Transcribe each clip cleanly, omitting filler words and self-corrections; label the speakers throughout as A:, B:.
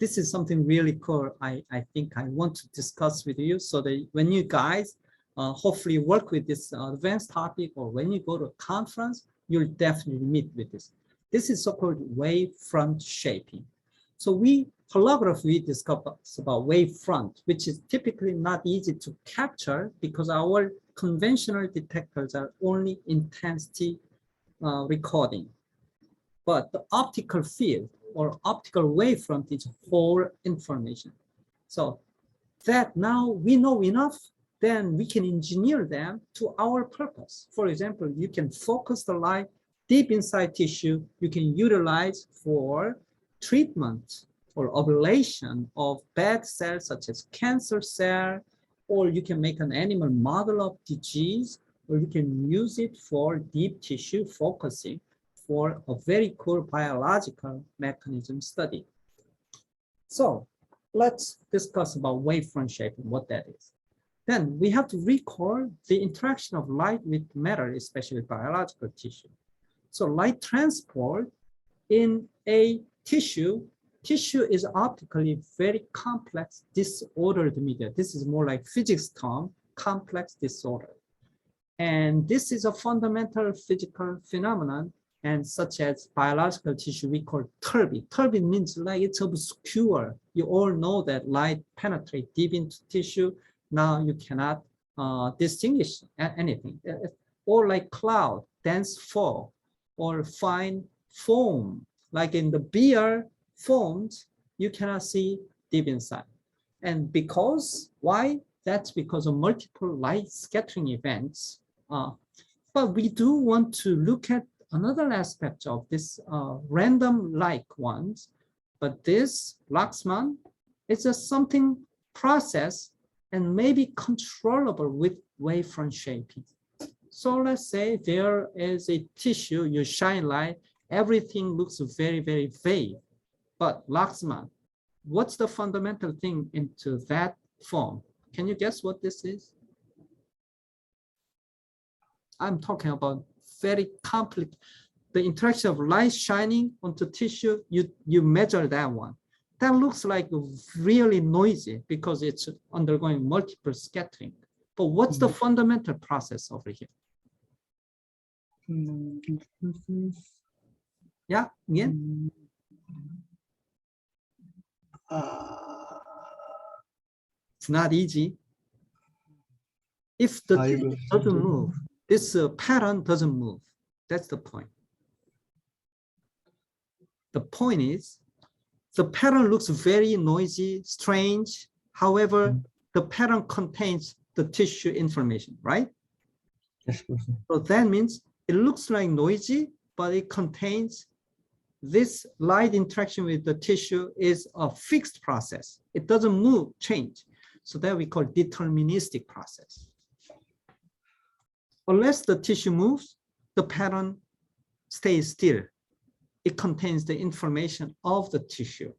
A: this is something really cool. I think I want to discuss with you so that when you guys hopefully work with this advanced topic, or when you go to a conference, you'll definitely meet with this. This is so-called wavefront shaping. So holography, we discussed about wavefront, which is typically not easy to capture because our conventional detectors are only intensity recording. But the optical field or optical wavefront is whole information. So that now we know enough, then we can engineer them to our purpose. For example, you can focus the light deep inside tissue. You can utilize for treatment or ablation of bad cells such as cancer cell, or you can make an animal model of disease, or you can use it for deep tissue focusing for a very cool biological mechanism study. So let's discuss about wavefront shaping, what that is. Then we have to recall the interaction of light with matter, especially biological tissue. So light transport in a tissue is optically very complex, disordered media. This is more like physics term, complex disorder. And this is a fundamental physical phenomenon, and such as biological tissue, we call turbid. Turbid means like it's obscure. You all know that light penetrates deep into tissue. Now you cannot distinguish anything. Or like cloud, dense fog, or fine foam. Like in the beer foams, you cannot see deep inside. And because, why? That's because of multiple light scattering events. But we do want to look at another aspect of this random-like ones. But this Laxman is a something process and maybe controllable with wavefront shaping. So let's say there is a tissue, you shine light, everything looks very, very vague. But Laxman, what's the fundamental thing into that form? Can you guess what this is? I'm talking about very complex, the interaction of light shining onto tissue, you measure that one. That looks like really noisy because it's undergoing multiple scattering. But what's the fundamental process over here? Yeah, again? It's not easy. If the tissue doesn't move, this pattern doesn't move. That's the point. The point is, the pattern looks very noisy, strange. However, the pattern contains the tissue information, right?
B: Yes,
A: so that means it looks like noisy, but it contains this light interaction with the tissue is a fixed process. It doesn't move, change. So that we call deterministic process. Unless the tissue moves, the pattern stays still. It contains the information of the tissue.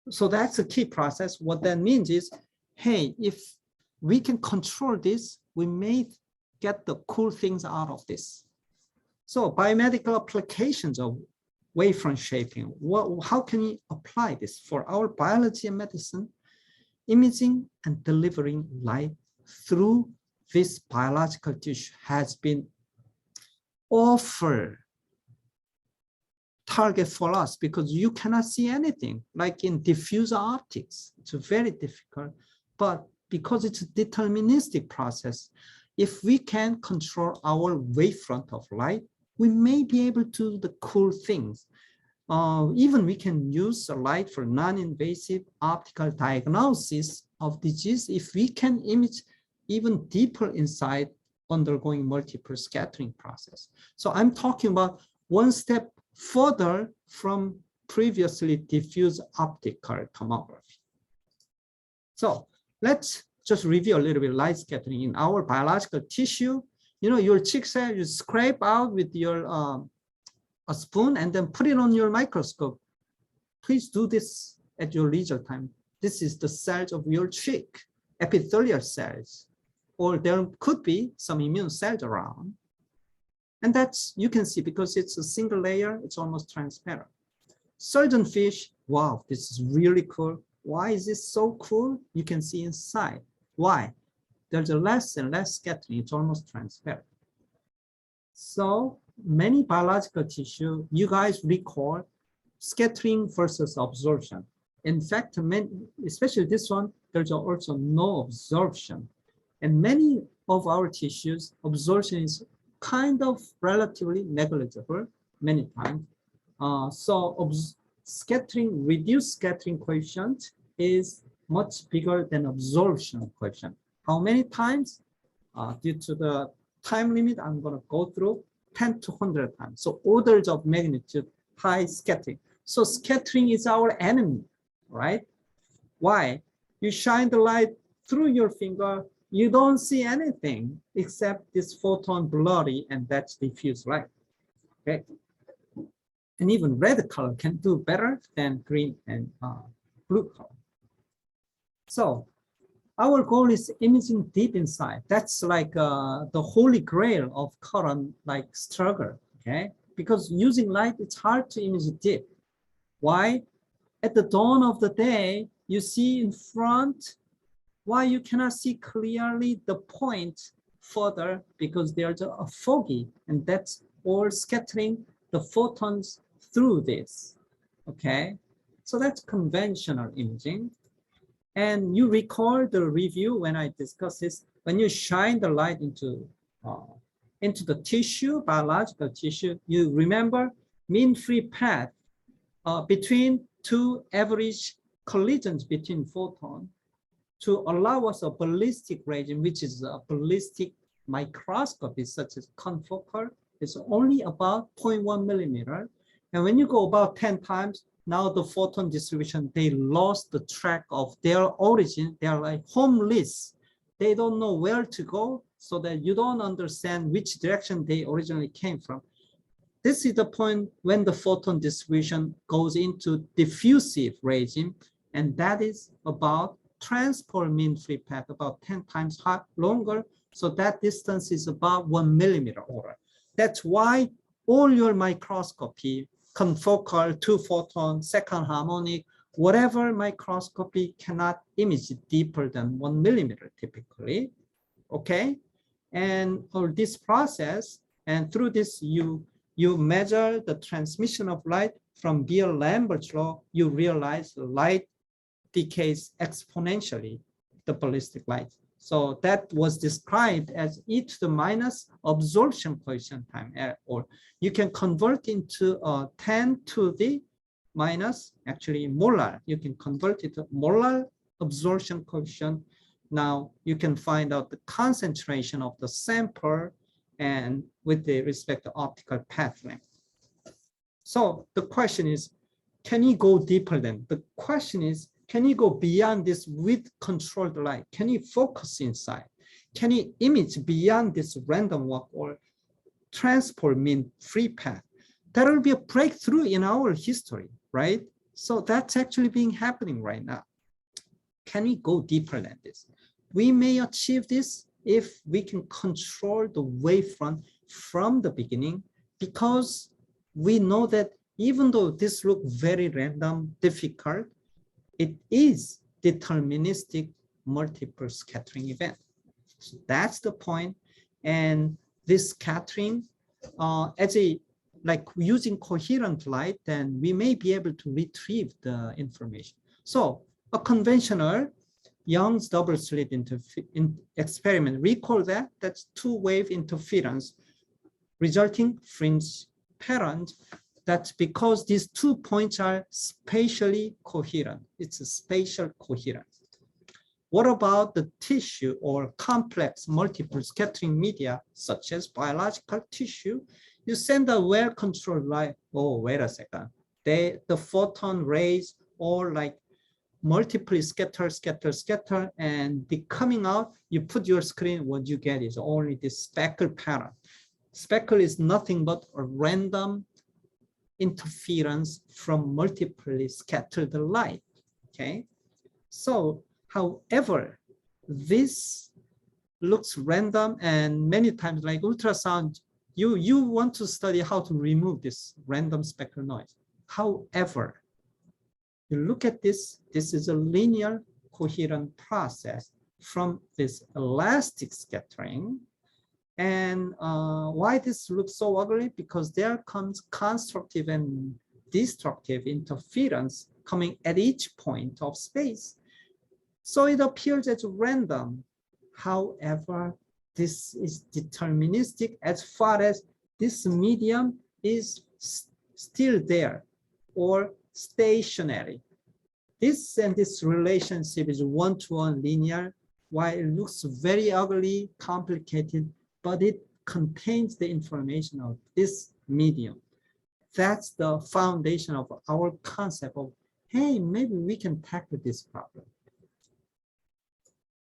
A: So that's a key process. What that means is, hey, if we can control this, we may get the cool things out of this. So biomedical applications of wavefront shaping, how can we apply this for our biology and medicine? Imaging and delivering light through this biological tissue has been offered target for us because you cannot see anything like in diffuse optics. It's very difficult, but because it's a deterministic process, if we can control our wavefront of light, we may be able to do the cool things. Even we can use the light for non-invasive optical diagnosis of disease if we can image even deeper inside undergoing multiple scattering process. So I'm talking about one step further from previously diffuse optical tomography. So let's just review a little bit light scattering in our biological tissue. You know, your cheek cell, you scrape out with your a spoon and then put it on your microscope. Please do this at your leisure time. This is the cells of your cheek, epithelial cells, or there could be some immune cells around. And that's, you can see because it's a single layer, it's almost transparent. Surgeonfish, wow, this is really cool. Why is this so cool? You can see inside. Why? There's a less and less scattering. It's almost transparent. So many biological tissue, you guys recall scattering versus absorption. In fact, especially this one, there's also no absorption. And many of our tissues, absorption is kind of relatively negligible many times. Scattering, reduced scattering coefficient is much bigger than absorption coefficient. How many times? Due to the time limit, I'm going to go through 10 to 100 times. So orders of magnitude high scattering. So scattering is our enemy, right? Why? You shine the light through your finger, you don't see anything except this photon blurry, and that's diffuse light. Okay. And even red color can do better than green and blue color. So our goal is imaging deep inside. That's like the holy grail of current like struggle, okay? Because using light, it's hard to image deep. Why? At the dawn of the day, you see in front. Why you cannot see clearly the point further? Because there's a foggy, and that's all scattering the photons through this, okay? So that's conventional imaging. And you recall the review when I discussed this, when you shine the light into the tissue, biological tissue, you remember mean free path between two average collisions between photons to allow us a ballistic regime, which is a ballistic microscopy such as confocal, is only about 0.1 millimeter. And when you go about 10 times, now the photon distribution, they lost the track of their origin. They are like homeless. They don't know where to go, so that you don't understand which direction they originally came from. This is the point when the photon distribution goes into diffusive regime, and that is about transport mean free path, about 10 times longer. So that distance is about 1 millimeter order. That's why all your microscopy, confocal, two photon, second harmonic, whatever microscopy cannot image deeper than 1 millimeter typically, okay? And for this process, and through this, you measure the transmission of light from Beer-Lambert's law, you realize light decays exponentially, the ballistic light. So that was described as e to the minus absorption coefficient time, or you can convert into 10 to the minus, actually molar. You can convert it to molar absorption coefficient. Now you can find out the concentration of the sample and with the respect to optical path length. So the question is, can you go deeper than? The question is, can you go beyond this with controlled light? Can you focus inside? Can you image beyond this random walk or transport mean free path? That will be a breakthrough in our history, right? So that's actually being happening right now. Can we go deeper than this? We may achieve this if we can control the wavefront from the beginning, because we know that even though this looks very random, difficult, it is deterministic multiple scattering event. So that's the point. And this scattering, like using coherent light, then we may be able to retrieve the information. So a conventional Young's double slit experiment, recall that that's two-wave interference resulting fringe patterns. That's because these 2 points are spatially coherent. It's a spatial coherence. What about the tissue or complex multiple scattering media, such as biological tissue? You send a well-controlled light. Oh, wait a second. The photon rays all like multiply scatter, and the coming out, you put your screen, what you get is only this speckle pattern. Speckle is nothing but a random interference from multiply scattered light, okay? So, however, this looks random, and many times like ultrasound, you want to study how to remove this random speckle noise. However, you look at this, this is a linear coherent process from this elastic scattering. And why this looks so ugly? Because there comes constructive and destructive interference coming at each point of space. So it appears as random. However, this is deterministic as far as this medium is still there or stationary. This and this relationship is one-to-one linear, while it looks very ugly, complicated, but it contains the information of this medium. That's the foundation of our concept of, hey, maybe we can tackle this problem.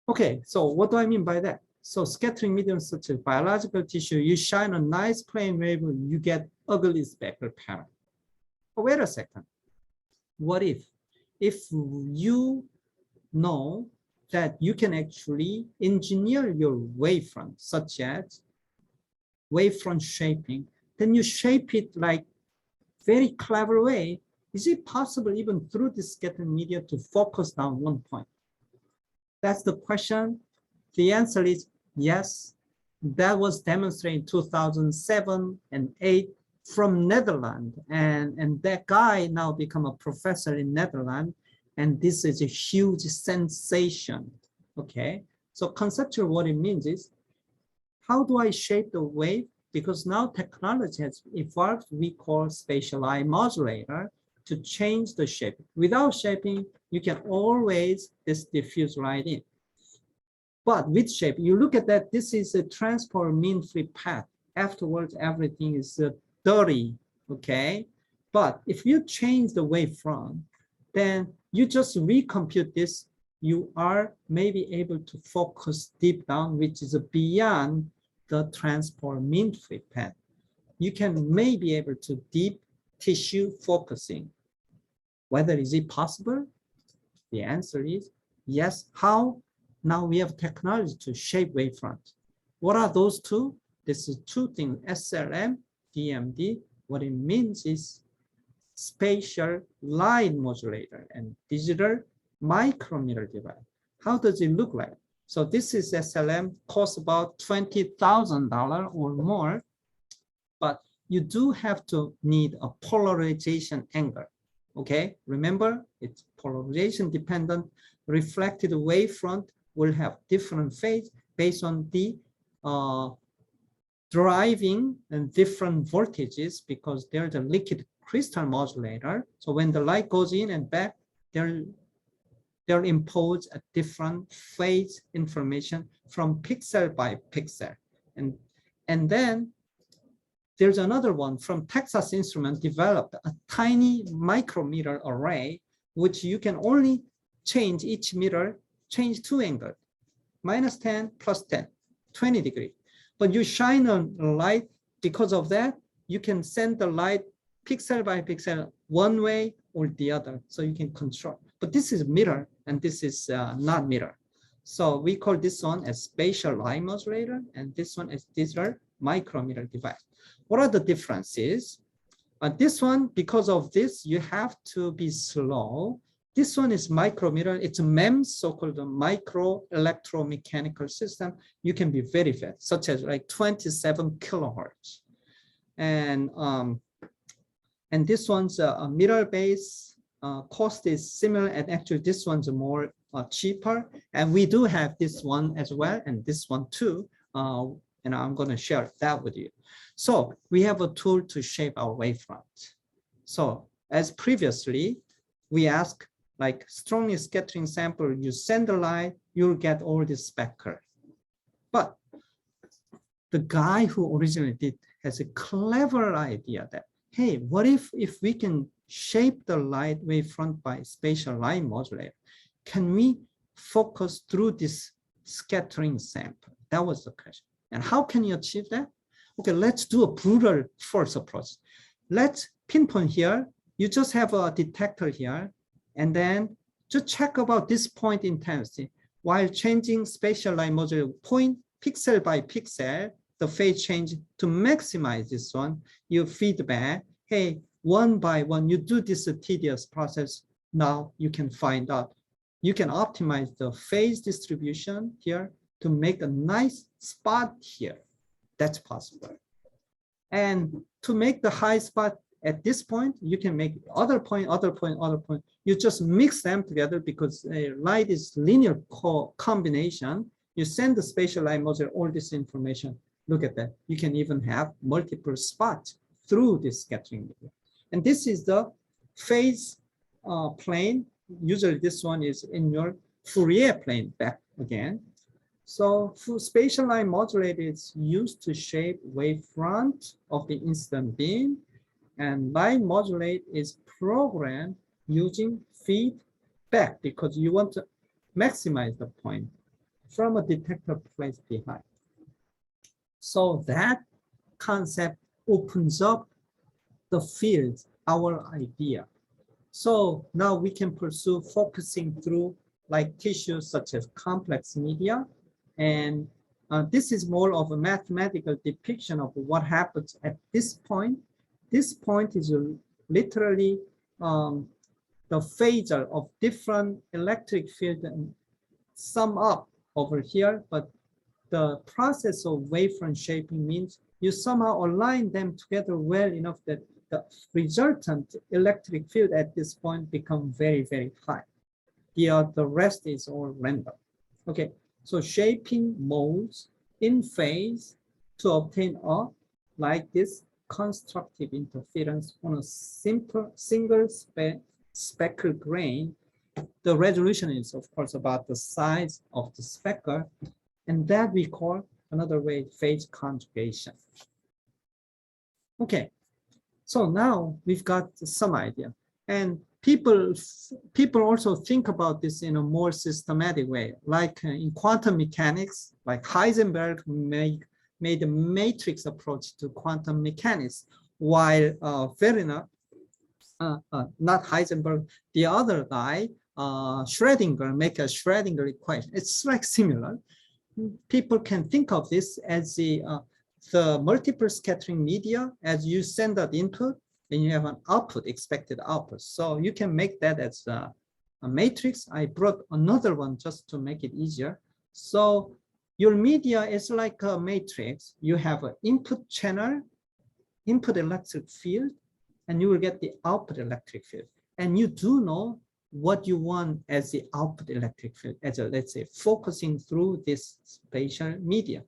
A: Okay, so what do I mean by that? So scattering mediums such as biological tissue, you shine a nice plane wave, you get ugly speckle pattern. But wait a second. What if you know that you can actually engineer your wavefront, such as wavefront shaping, then you shape it like very clever way. Is it possible even through this scattering media to focus down one point? That's the question. The answer is yes. That was demonstrated in 2007 and 2008 from Netherlands. And that guy now become a professor in Netherlands. And this is a huge sensation. Okay. So conceptually what it means is, how do I shape the wave? Because now technology has evolved, we call spatial line modulator to change the shape. Without shaping, you can always just diffuse right in. But with shape, you look at that, this is a transport mean free path. Afterwards, everything is dirty, okay? But if you change the wavefront, then you just recompute this, you are maybe able to focus deep down, which is beyond the transport mean free path. You can maybe able to deep tissue focusing. Whether is it possible? The answer is yes. How? Now we have technology to shape wavefront. What are those two? This is two things, SLM, DMD. What it means is spatial line modulator and digital micrometer device. How does it look like? So this is SLM, costs about $20,000 or more, but you do have to need a polarization angle. Okay, remember it's polarization dependent. Reflected wavefront will have different phase based on the driving and different voltages, because there's a liquid crystal modulator. So when the light goes in and back, they'll impose a different phase information from pixel by pixel. And then there's another one from Texas Instruments developed a tiny micrometer array, which you can only change each meter, change two angles, -10, +10, 20 degrees. But you shine a light, because of that, you can send the light pixel by pixel one way or the other, so you can control. But this is mirror, and this is not mirror. So we call this one as spatial line modulator, and this one is digital micrometer device. What are the differences? This one, because of this, you have to be slow. This one is micrometer. It's a MEMS, so-called micro electromechanical system. You can be very fast, such as like 27 kilohertz. And this one's a mirror base. Cost is similar, and actually this one's more cheaper. And we do have this one as well, and this one too. And I'm going to share that with you. So we have a tool to shape our wavefront. So as previously, we ask like strongly scattering sample, you send the light, you'll get all this speckle. But the guy who originally did has a clever idea that, hey, what if we can shape the light wavefront by spatial line modulator? Can we focus through this scattering sample? That was the question. And how can you achieve that? Okay, let's do a brutal force approach. Let's pinpoint here. You just have a detector here, and then just check about this point intensity. While changing spatial line modulator point pixel by pixel, the phase change to maximize this one, you feedback, hey, one by one, you do this tedious process. Now you can find out, you can optimize the phase distribution here to make a nice spot here. That's possible. And to make the high spot at this point, you can make other point, other point, other point. You just mix them together because light is linear combination. You send the spatial light module all this information. Look at that. You can even have multiple spots through this scattering media. And this is the phase plane. Usually this one is in your Fourier plane back again. So spatial light modulator is used to shape wavefront of the incident beam, and light modulate is programmed using feedback because you want to maximize the point from a detector placed behind. So that concept opens up the field, our idea. So now we can pursue focusing through like tissues such as complex media. And this is more of a mathematical depiction of what happens at this point. This point is literally the phasor of different electric field and sum up over here. But the process of wavefront shaping means you somehow align them together well enough that the resultant electric field at this point become very, very high. The rest is all random. Okay. So shaping modes in phase to obtain a like this constructive interference on a simple single speckle grain. The resolution is of course about the size of the speckle, and that we call another way phase conjugation. Okay, so now we've got some idea, and people also think about this in a more systematic way, like in quantum mechanics, like Heisenberg made a matrix approach to quantum mechanics, while Verner, not Heisenberg, the other guy, Schrödinger, make a Schrödinger equation. It's like similar. People can think of this as the multiple scattering media as you send that input, and you have an output, expected output. So you can make that as a matrix. I brought another one just to make it easier. So your media is like a matrix. You have an input channel, input electric field, and you will get the output electric field. And you do know what you want as the output electric field, as a, let's say, focusing through this spatial media.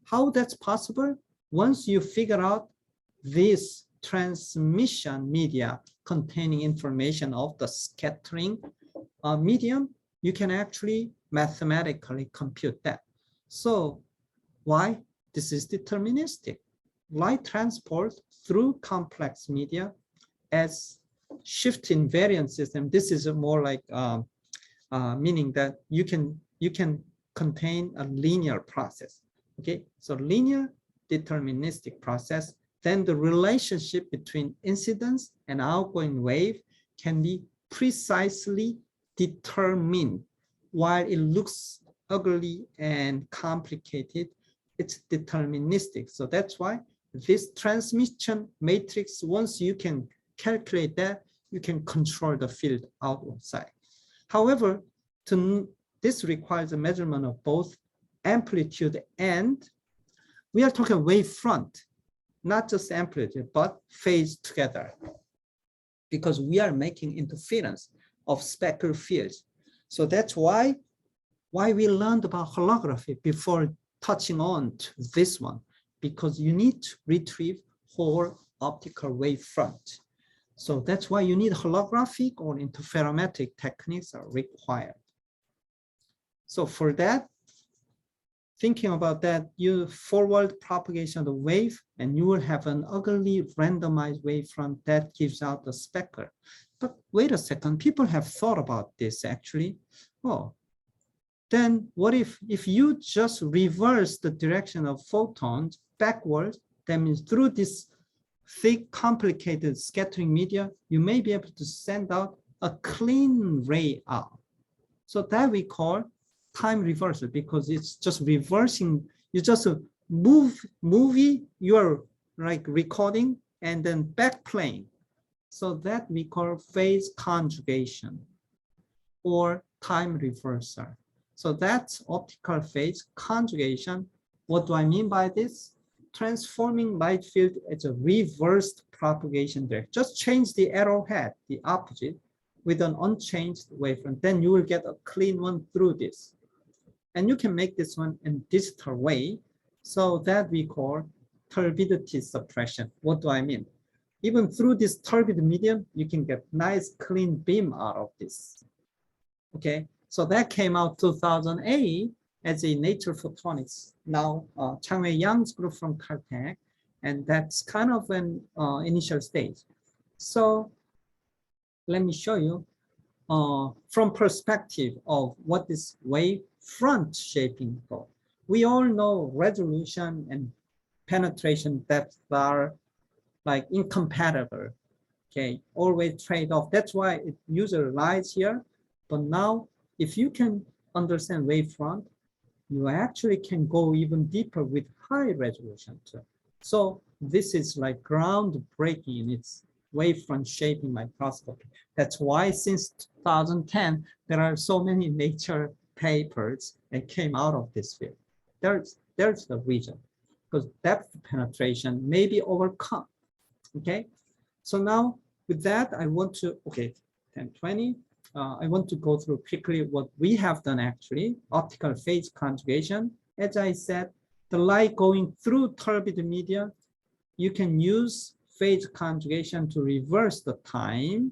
A: How that's possible? Once you figure out this transmission media containing information of the scattering medium, you can actually mathematically compute that. So why? This is deterministic. Light transport through complex media as shift invariant system. This is a more like meaning that you can contain a linear process. Okay, so linear deterministic process. Then the relationship between incidence and outgoing wave can be precisely determined. While it looks ugly and complicated, it's deterministic. So that's why this transmission matrix, once you can calculate that, you can control the field outside. However, this requires a measurement of both amplitude and, we are talking wavefront, not just amplitude, but phase together, because we are making interference of speckle fields. So that's why we learned about holography before touching on to this one, because you need to retrieve whole optical wavefront. So that's why you need holographic or interferometric techniques are required. So for that, thinking about that, you forward propagation of the wave, and you will have an ugly randomized wavefront that gives out the speckle. But wait a second, people have thought about this actually. Oh, then what if you just reverse the direction of photons backwards? That means through this thick, complicated scattering media, you may be able to send out a clean ray out. So that we call time reversal, because it's just reversing. You just movie, you are like recording and then back playing. So that we call phase conjugation or time reversal. So that's optical phase conjugation. What do I mean by this? Transforming light field as a reversed propagation direction. Just change the arrowhead, the opposite, with an unchanged wavefront. Then you will get a clean one through this. And you can make this one in digital way. So that we call turbidity suppression. What do I mean? Even through this turbid medium, you can get nice clean beam out of this. Okay, so that came out 2008 as a Nature Photonics. Now, Chang-Wei Yang's group from Caltech, and that's kind of an initial stage. So let me show you from perspective of what is wavefront shaping for. We all know resolution and penetration depth are like incompatible. Okay, always trade off. That's why it user lies here. But now, if you can understand wavefront, you actually can go even deeper with high resolution too. So this is like groundbreaking in its wavefront shaping microscopy. That's why since 2010, there are so many Nature papers that came out of this field. There's the reason, because depth penetration may be overcome. Okay, so now with that, I want to, okay, 1020. I want to go through quickly what we have done actually, optical phase conjugation. As I said, the light going through turbid media, you can use phase conjugation to reverse the time.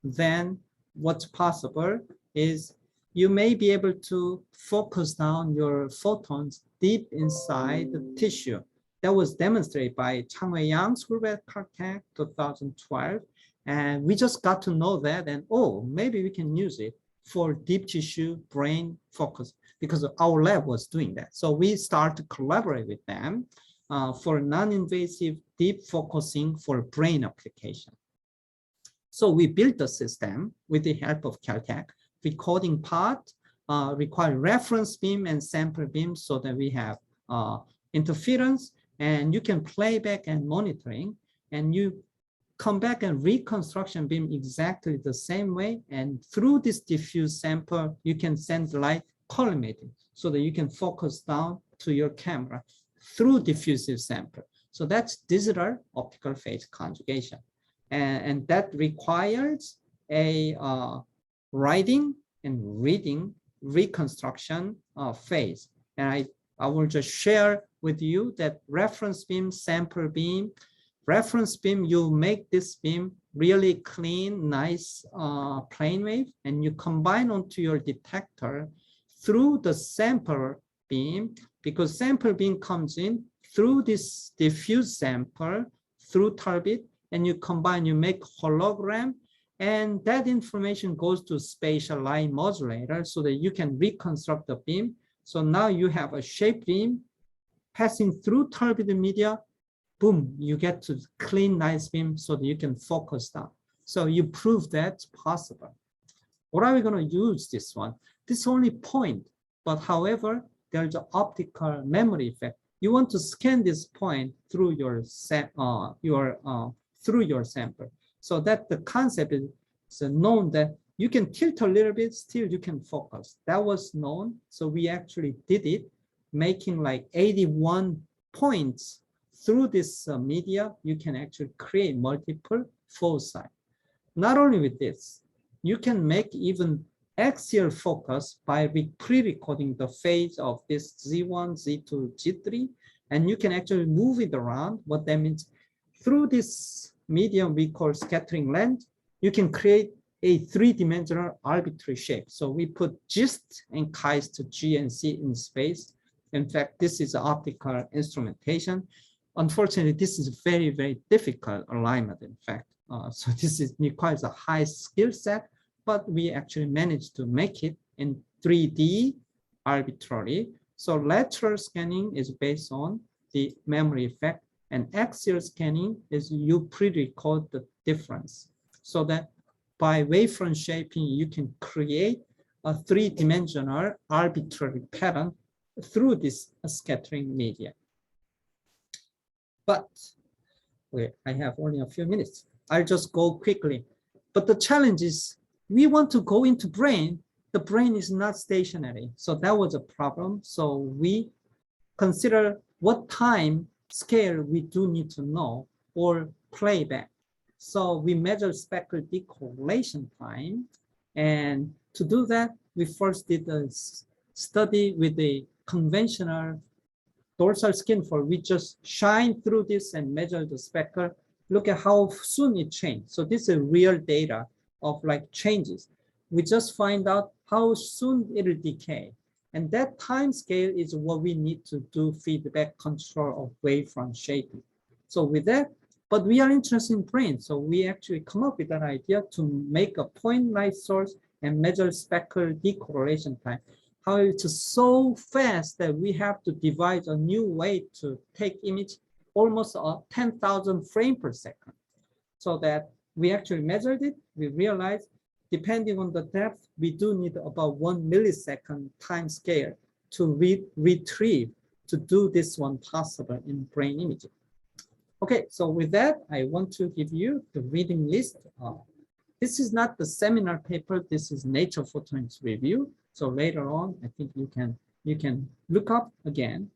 A: Then what's possible is you may be able to focus down your photons deep inside the tissue. That was demonstrated by Chang-Wei Yang's group at Caltech 2012. And we just got to know that, and oh, maybe we can use it for deep tissue brain focus, because our lab was doing that. So we start to collaborate with them for non-invasive deep focusing for brain application. So we built a system with the help of Caltech. Recording part require reference beam and sample beam so that we have interference, and you can play back and monitoring, and you come back and reconstruction beam exactly the same way. And through this diffuse sample, you can send light collimating so that you can focus down to your camera through diffusive sample. So that's digital optical phase conjugation. And that requires a writing and reading reconstruction phase. And I will just share with you that reference beam, sample beam. Reference beam, you make this beam really clean, nice plane wave, and you combine onto your detector through the sample beam, because sample beam comes in through this diffuse sample, through turbid, and you combine, you make hologram, and that information goes to spatial light modulator so that you can reconstruct the beam. So now you have a shape beam passing through turbid media. Boom, you get to clean, nice beam so that you can focus down. So you prove that's possible. What are we going to use this one? This is only point, but however, there's an optical memory effect. You want to scan this point through your sample. So that the concept is known that you can tilt a little bit, still you can focus. That was known. So we actually did it, making like 81 points. Through this media, you can actually create multiple foci. Not only with this, you can make even axial focus by pre-recording the phase of this Z1, Z2, Z3, and you can actually move it around. What that means, through this medium we call scattering lens, you can create a three-dimensional arbitrary shape. So we put GIST and KAIST G and C in space. In fact, this is optical instrumentation. Unfortunately, this is very, very difficult alignment, in fact. So this requires a high skill set, but we actually managed to make it in 3D arbitrarily. So lateral scanning is based on the memory effect, and axial scanning is you pre-record the difference. So that by wavefront shaping, you can create a three-dimensional arbitrary pattern through this scattering media. But I have only a few minutes. I'll just go quickly. But the challenge is we want to go into brain. The brain is not stationary. So that was a problem. So we consider what time scale we do need to know or playback. So we measure speckle decorrelation time. And to do that, we first did a study with the conventional dorsal skin fold. We just shine through this and measure the speckle. Look at how soon it changed. So this is real data of like changes. We just find out how soon it will decay. And that time scale is what we need to do feedback control of wavefront shaping. So with that, but we are interested in brain. So we actually come up with an idea to make a point light source and measure speckle decorrelation time. However, it's so fast that we have to devise a new way to take image almost 10,000 frames per second. So that we actually measured it, we realized depending on the depth, we do need about 1 millisecond time scale to retrieve to do this one possible in brain imaging. Okay, so with that, I want to give you the reading list. This is not the seminar paper, this is Nature Photonics Review. So later on, I think you can look up again.